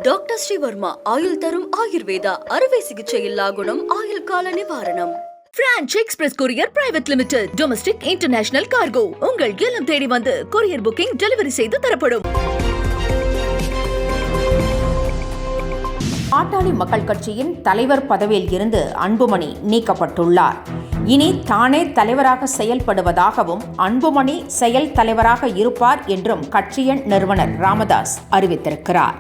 Doctor Sreevarma ஆயுள் தரும் ஆயுர்வேதா அறுவை சிகிச்சையில்லா குணம் ஆயுள் கால நிவாரணம். Branch express courier private limited domestic international cargo உங்கள் இல்லம் தேடி வந்து கொரியர் புக்கிங் டெலிவரி செய்து தரப்படும். பாட்டாளி மக்கள் கட்சியின் தலைவர் பதவியில் இருந்து அன்புமணி நீக்கப்பட்டுள்ளார். இனி தானே தலைவராக செயல்படுவதாகவும் அன்புமணி செயல் தலைவராக இருப்பார் என்றும் கட்சியின் நிறுவனர் ராமதாஸ் அறிவித்திருக்கிறார்.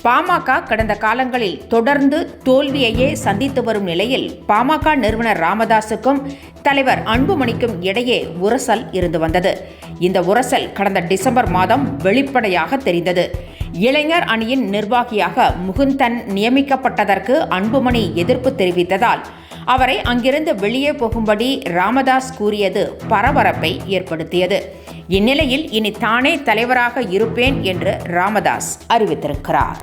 பாமக கடந்த காலங்களில் தொடர்ந்து தோல்வியையே சந்தித்து வரும் நிலையில் பாமக நிறுவனர் ராமதாஸுக்கும் தலைவர் அன்புமணிக்கும் இடையே உரசல் இருந்து வந்தது. இந்த உரசல் கடந்த டிசம்பர் மாதம் வெளிப்படையாக தெரிந்தது. இளைஞர் அணியின் நிர்வாகியாக முகுந்தன் நியமிக்கப்பட்டதற்கு அன்புமணி எதிர்ப்பு தெரிவித்ததால் அவரை அங்கிருந்து வெளியே போகும்படி ராமதாஸ் கூறியது பரபரப்பை ஏற்படுத்தியது. இந்நிலையில் இனி தானே தலைவராக இருப்பேன் என்று ராமதாஸ் அறிவித்திருக்கிறார்.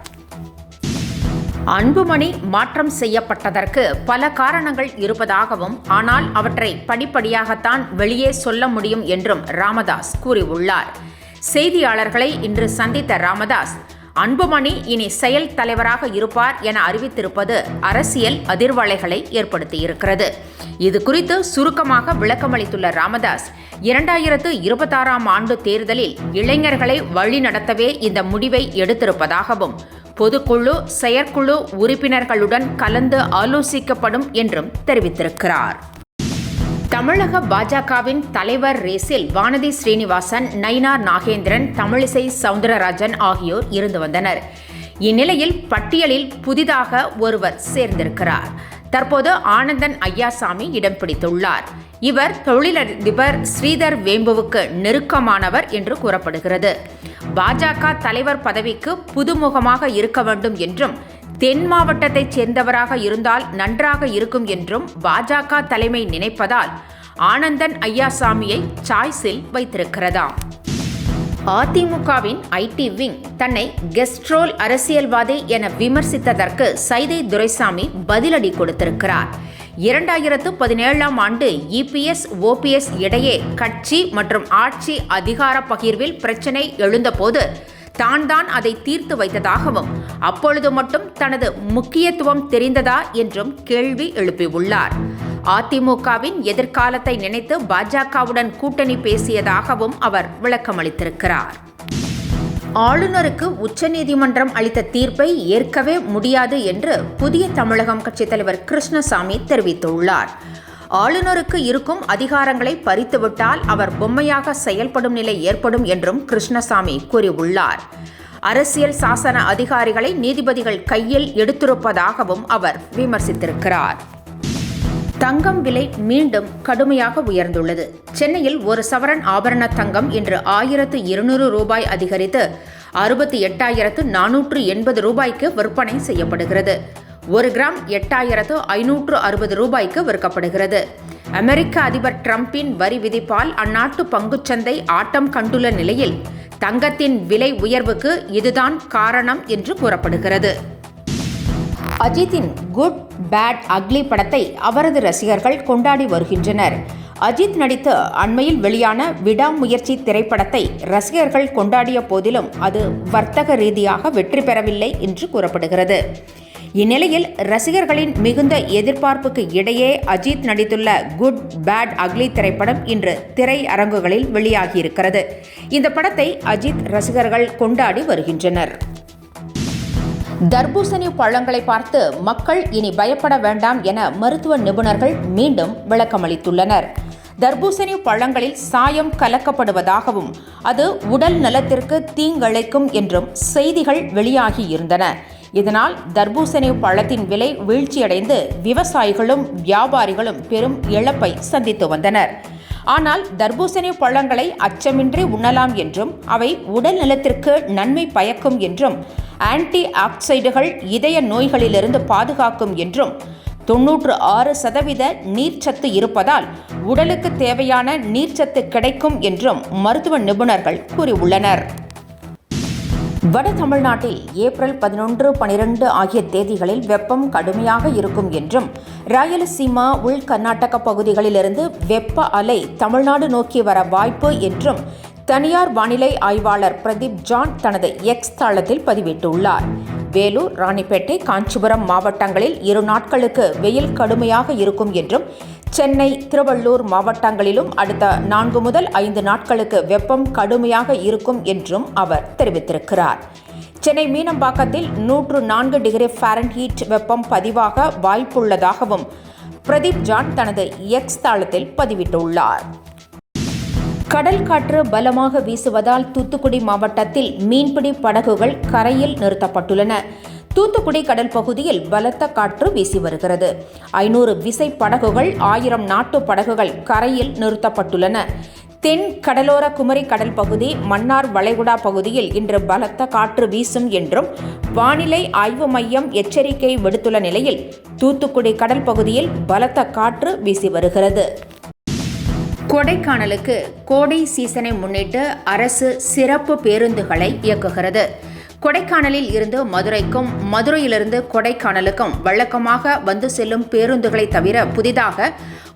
அன்புமணி மாற்றம் செய்யப்பட்டதற்கு பல காரணங்கள் இருப்பதாகவும் ஆனால் அவற்றை படிப்படியாகத்தான் வெளியே சொல்ல முடியும் என்றும் ராமதாஸ் கூறியுள்ளார். செய்தியாளர்களை இன்று சந்தித்த ராமதாஸ் அன்புமணி இனி செயல் தலைவராக இருப்பார் என அறிவித்திருப்பது அரசியல் அதிர்வலைகளை ஏற்படுத்தியிருக்கிறது. இது குறித்து சுருக்கமாக விளக்கமளித்துள்ள ராமதாஸ் 2026ஆம் ஆண்டு தேர்தலில் இளைஞர்களை வழிநடத்தவே இந்த முடிவை எடுத்திருப்பதாகவும் பொதுக்குழு செயற்குழு உறுப்பினர்களுடன் கலந்து ஆலோசிக்கப்படும் என்றும் தெரிவித்திருக்கிறார். தமிழக பாஜகவின் தலைவர் ரேஸில் வானதி ஸ்ரீனிவாசன், நயினார் நாகேந்திரன், தமிழிசை சவுந்தரராஜன் ஆகியோர் இருந்து வந்தனர். இந்நிலையில் பட்டியலில் புதிதாக ஒருவர் சேர்ந்திருக்கிறார். தற்போது ஆனந்தன் ஐயாசாமி இடம் பிடித்துள்ளார். இவர் தொழிலதிபர் ஸ்ரீதர் வேம்புவுக்கு நெருக்கமானவர் என்று கூறப்படுகிறது. பாஜக தலைவர் பதவிக்கு புதுமுகமாக இருக்க வேண்டும் என்றும் தென் மாவட்டத்தைச் சேர்ந்தவராக இருந்தால் நன்றாக இருக்கும் என்றும் பாஜக தலைமை நினைப்பதால் ஆனந்தன் ஐயாசாமியை சாய்ஸில் வைத்திருக்கிறதாம். அதிமுகவின் ஐடி விங் தன்னை கெஸ்ட்ரோல் அரசியல்வாதி என விமர்சித்ததற்கு சைதை துரைசாமி பதிலடி கொடுத்திருக்கிறார். 2017ஆம் ஆண்டு இபிஎஸ் ஓபிஎஸ் இடையே கட்சி மற்றும் ஆட்சி அதிகார பகிர்வில் பிரச்சினை எழுந்தபோது தான் அதை தீர்த்து வைத்ததாகவும் அப்பொழுது மட்டும் தனது முக்கியத்துவம் தெரிந்ததா என்றும் கேள்வி எழுப்பியுள்ளார். அதிமுகவின் எதிர்காலத்தை நினைத்து பாஜகவுடன் கூட்டணி பேசியதாகவும் அவர் விளக்கமளித்திருக்கிறார். ஆளுநருக்கு உச்சநீதிமன்றம் அளித்த தீர்ப்பை ஏற்கவே முடியாது என்று புதிய தமிழகம் கட்சித் தலைவர் கிருஷ்ணசாமி தெரிவித்துள்ளார். ஆளுநருக்கு இருக்கும் அதிகாரங்களை பறித்துவிட்டால் அவர் பொம்மையாக செயல்படும் நிலை ஏற்படும் என்றும் கிருஷ்ணசாமி கூறியுள்ளார். அரசியல் சாசன அதிகாரிகளை நீதிபதிகள் கையில் எடுத்திருப்பதாகவும் அவர் விமர்சித்திருக்கிறார். தங்கம் விலை மீண்டும் கடுமையாக உயர்ந்துள்ளது. சென்னையில் ஒரு சவரன் ஆபரண தங்கம் இன்று 1200 ரூபாய் அதிகரித்து 68,480 ரூபாய்க்கு விற்பனை செய்யப்படுகிறது. 1 கிராம் 8,560 ரூபாய்க்கு விற்கப்படுகிறது. அமெரிக்க அதிபர் டிரம்பின் வரி விதிப்பால் அந்நாட்டு பங்குச்சந்தை ஆட்டம் கண்டுள்ள நிலையில் தங்கத்தின் விலை உயர்வுக்கு இதுதான் காரணம் என்று கூறப்படுகிறது. அஜித்தின் குட் பேட் அக்லி படத்தை அவரது ரசிகர்கள் கொண்டாடி வருகின்றனர். அஜித் நடித்த அண்மையில் வெளியான விடாமுயற்சி திரைப்படத்தை ரசிகர்கள் கொண்டாடிய போதிலும் அது வர்த்தக ரீதியாக வெற்றி பெறவில்லை என்று கூறப்படுகிறது. இந்நிலையில் ரசிகர்களின் மிகுந்த எதிர்பார்ப்புக்கு இடையே அஜித் நடித்துள்ள குட் பேட் அக்லி திரைப்படம் இன்று திரையரங்குகளில் வெளியாகியிருக்கிறது. இந்த படத்தை அஜித் ரசிகர்கள் கொண்டாடி வருகின்றனர். தர்பூசணி பழங்களை பார்த்து மக்கள் இனி பயப்பட வேண்டாம் என மருத்துவ நிபுணர்கள் மீண்டும் விளக்கமளித்துள்ளனர். தர்பூசணி பழங்களில் சாயம் கலக்கப்படுவதாகவும் அது உடல் நலத்திற்கு தீங்கிழைக்கும் என்றும் செய்திகள் வெளியாகியிருந்தன. இதனால் தர்பூசணி பழத்தின் விலை வீழ்ச்சியடைந்து விவசாயிகளும் வியாபாரிகளும் பெரும் இழப்பை சந்தித்து வந்தனர். ஆனால் தர்பூசணி பழங்களை அச்சமின்றி உண்ணலாம் என்றும் அவை உடல் நலத்திற்கு நன்மை பயக்கும் என்றும் ஆன்டி ஆக்சைடுகள் இதய நோய்களிலிருந்து பாதுகாக்கும் என்றும் 96% நீர்ச்சத்து இருப்பதால் உடலுக்கு தேவையான நீர்ச்சத்து கிடைக்கும் என்றும் மருத்துவ நிபுணர்கள் கூறியுள்ளனர். வட தமிழ்நாட்டில் ஏப்ரல் 11, 12 ஆகிய தேதிகளில் வெப்பம் கடுமையாக இருக்கும் என்றும் ராயலசீமா உள் கர்நாடக பகுதிகளிலிருந்து வெப்ப அலை தமிழ்நாடு நோக்கி வர வாய்ப்பு என்றும் தனியார் வானிலை ஆய்வாளர் பிரதீப் ஜான் தனது எக்ஸ் தளத்தில் பதிவிட்டுள்ளார். வேலூர், ராணிப்பேட்டை, காஞ்சிபுரம் மாவட்டங்களில் 2 நாட்களுக்கு வெயில் கடுமையாக இருக்கும் என்றும், சென்னை, திருவள்ளூர் மாவட்டங்களிலும் அடுத்த 4 முதல் 5 நாட்களுக்கு வெப்பம் கடுமையாக இருக்கும் என்றும் அவர் தெரிவித்திருக்கிறார். சென்னை மீனம்பாக்கத்தில் 104 டிகிரி ஃபாரன்ஹீட் வெப்பம் பதிவாக வாய்ப்புள்ளதாகவும் பிரதீப் ஜான் தனது எக்ஸ் தளத்தில் பதிவிட்டுள்ளார். கடல் காற்று பலமாக வீசுவதால் தூத்துக்குடி மாவட்டத்தில் மீன்பிடி படகுகள் கரையில் நிறுத்தப்பட்டுள்ளன. தூத்துக்குடி கடல் பகுதியில் பலத்த காற்று வீசி வருகிறது. 500 விசை படகுகள், 1000 நாட்டு படகுகள் கரையில் நிறுத்தப்பட்டுள்ளன. தென் கடலோர குமரி கடல் பகுதி, மன்னார் வளைகுடா பகுதியில் இன்று பலத்த காற்று வீசும் என்றும் வானிலை ஆய்வு மையம் எச்சரிக்கை விடுத்துள்ள நிலையில் தூத்துக்குடி கடல் பகுதியில் பலத்த காற்று வீசி வருகிறது. கொடைக்கானலுக்கு கோடை சீசனை முன்னிட்டு அரசு சிறப்பு பேருந்துகளை இயக்குகிறது. கொடைக்கானலில் இருந்து மதுரைக்கும், மதுரையிலிருந்து கொடைக்கானலுக்கும் வழக்கமாக வந்து செல்லும் பேருந்துகளை தவிர புதிதாக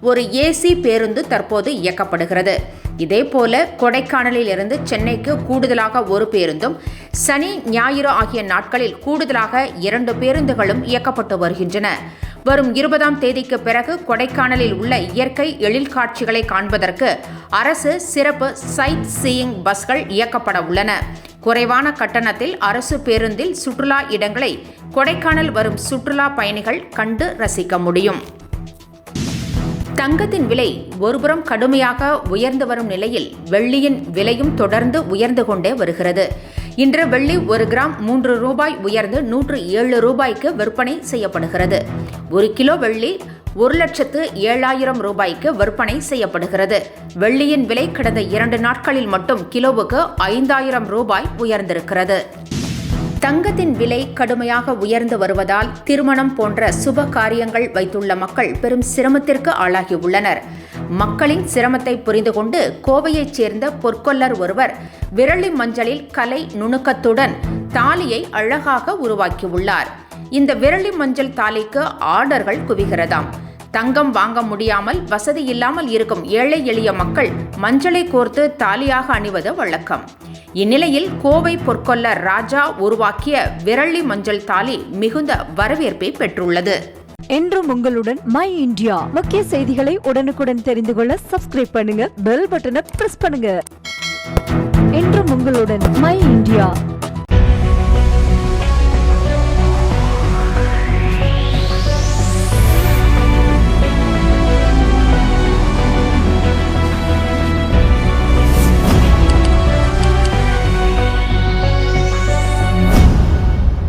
ஒரு ஏசி பேருந்து தற்போது இயக்கப்படுகிறது. இதேபோல கொடைக்கானலில் இருந்து சென்னைக்கு கூடுதலாக ஒரு பேருந்தும், சனி, ஞாயிறு ஆகிய நாட்களில் கூடுதலாக 2 பேருந்துகளும் இயக்கப்பட்டு வருகின்றன. வரும் 20ஆம் தேதிக்கு பிறகு கொடைக்கானலில் உள்ள இயற்கை எழில் காட்சிகளை காண்பதற்கு அரசு சிறப்பு சைட் சீயிங் பஸ்கள் இயக்கப்பட உள்ளன. குறைவான கட்டணத்தில் அரசு பேருந்தில் சுற்றுலா இடங்களை கொடைக்கானல் வரும் சுற்றுலா பயணிகள் கண்டு ரசிக்க முடியும். தங்கத்தின் விலை ஒருபுறம் கடுமையாக உயர்ந்து வரும் நிலையில் வெள்ளியின் விலையும் தொடர்ந்து உயர்ந்து கொண்டே வருகிறது. இன்று வெள்ளி 1 கிராம் 3 ரூபாய் உயர்ந்து 107 ரூபாய்க்கு விற்பனை செய்யப்படுகிறது. 1 கிலோ வெள்ளி 1,07,000 ரூபாய்க்கு விற்பனை செய்யப்படுகிறது. வெள்ளியின் விலை கடந்த 2 நாட்களில் மட்டும் கிலோவுக்கு 5,000 ரூபாய் உயர்ந்திருக்கிறது. தங்கத்தின் விலை கடுமையாக உயர்ந்து வருவதால் திருமணம் போன்ற சுப காரியங்கள் வைத்துள்ள மக்கள் பெரும் சிரமத்திற்கு ஆளாகியுள்ளனர். மக்களின் சிரமத்தை புரிந்து கொண்டு கோவையைச் சேர்ந்த பொற்கொல்லர் ஒருவர் விரலி மஞ்சளில் கலை நுணுக்கத்துடன் தாலியை அழகாக உருவாக்கியுள்ளார். இந்த விரலி மஞ்சள் தாலிக்கு ஆர்டர்கள் குவிகிறதாம். தங்கம் வாங்க முடியாமல் வசதி இல்லாமல் இருக்கும் ஏழை எளிய மக்கள் மஞ்சளை கோர்த்து தாலியாக அணிவது வழக்கம். இந்நிலையில் கோவை பொற்கொல்லர் ராஜா உருவாக்கிய விரலி மஞ்சள் தாலி மிகுந்த வரவேற்பை பெற்றுள்ளது. என்றும் உங்களுடன் மை இந்தியா. முக்கிய செய்திகளை உடனுக்குடன் தெரிந்து கொள்ள சப்ஸ்கிரைப் பண்ணுங்க, பெல் பட்டனை பிரஸ் பண்ணுங்க. என்றும் உங்களுடன் மை இந்தியா.